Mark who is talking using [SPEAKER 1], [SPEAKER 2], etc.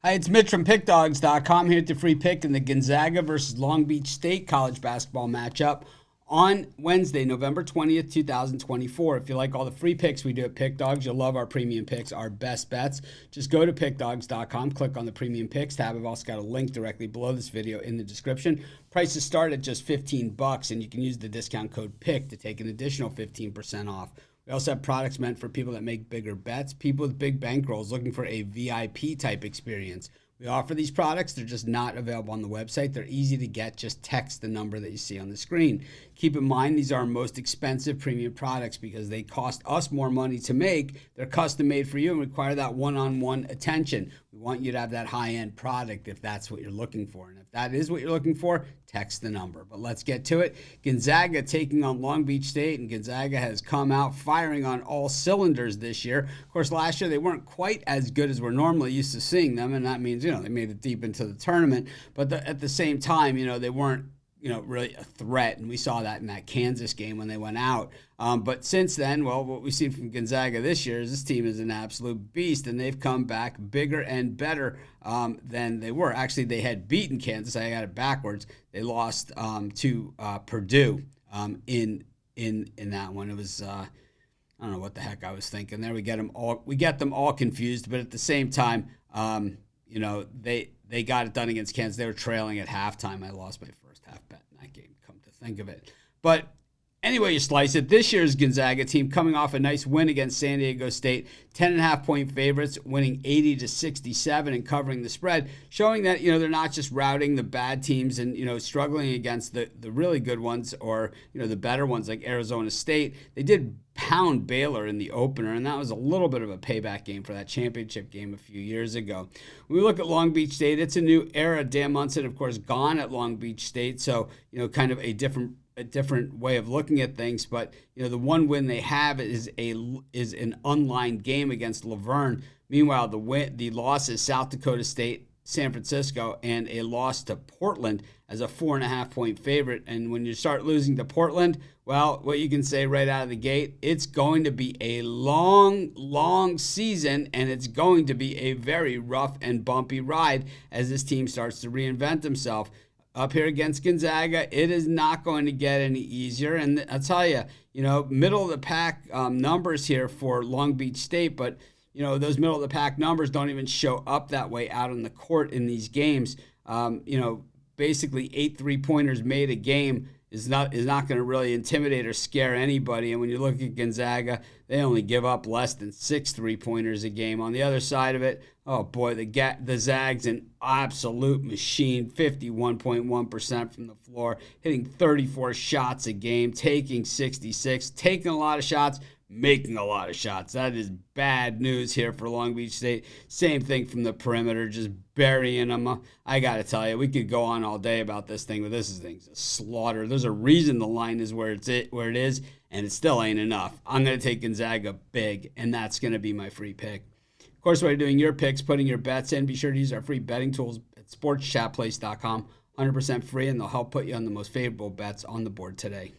[SPEAKER 1] Hi, it's Mitch from Pickdawgz.com here at the free pick in the Gonzaga versus Long Beach State college basketball matchup on Wednesday, November 20th, 2024. If you like all the free picks we do at Pickdawgz, you'll love our premium picks, our best bets. Just go to Pickdawgz.com, click on the premium picks tab. I've also got a link directly below this video in the description. Prices start at just $15, and you can use the discount code PICK to take an additional 15% off. We also have products meant for people that make bigger bets, people with big bankrolls looking for a VIP type experience. We offer these products. They're just not available on the website. They're easy to get. Just text the number that you see on the screen. Keep in mind, these are our most expensive premium products because they cost us more money to make. They're custom made for you and require that one-on-one attention. We want you to have that high-end product if that's what you're looking for. And if that is what you're looking for, text the number. But let's get to it. Gonzaga taking on Long Beach State, and Gonzaga has come out firing on all cylinders this year. Of course, last year they weren't quite as good as we're normally used to seeing them, and that means, they made it deep into the tournament. But at the same time, they weren't, really a threat, and we saw that in that Kansas game when they went out. But since then, well, what we've seen from Gonzaga this year is this team is an absolute beast, and they've come back bigger and better than they were. Actually, they had beaten Kansas. I got it backwards. They lost to Purdue in that one. It was I don't know what the heck I was thinking there. We get them all confused, but at the same time, they got it done against Kansas. They were trailing at halftime. I lost my first half bet in that game, come to think of it. But anyway you slice it, this year's Gonzaga team coming off a nice win against San Diego State, 10.5-point favorites, winning 80-67 and covering the spread, showing that, they're not just routing the bad teams and, struggling against the really good ones or, the better ones like Arizona State. They did pound Baylor in the opener, and that was a little bit of a payback game for that championship game a few years ago. When we look at Long Beach State, it's a new era. Dan Munson, of course, gone at Long Beach State, so, kind of a different way of looking at things. But the one win they have is an unlined game against Laverne. Meanwhile, the loss is South Dakota State, San Francisco, and a loss to Portland as a 4.5-point favorite. And when you start losing to Portland, well, what you can say right out of the gate, it's going to be a long season, and it's going to be a very rough and bumpy ride as this team starts to reinvent themselves. Up here against Gonzaga, it is not going to get any easier. And I'll tell you, middle of the pack numbers here for Long Beach State, but those middle of the pack numbers don't even show up that way out on the court in these games. Basically 8 3-pointers made a game is not going to really intimidate or scare anybody. And when you look at Gonzaga, they only give up less than 6 3-pointers a game. On the other side of it, oh boy, the Zags an absolute machine, 51.1% from the floor, hitting 34 shots a game, taking 66, taking a lot of shots, making a lot of shots. That is bad news here for Long Beach State. Same thing from the perimeter, just burying them. I got to tell you, we could go on all day about this thing, but this thing's a slaughter. There's a reason the line is where it is, and it still ain't enough. I'm going to take Gonzaga big, and that's going to be my free pick. Of course, while you're doing your picks, putting your bets in, be sure to use our free betting tools at sportschatplace.com. 100% free, and they'll help put you on the most favorable bets on the board today.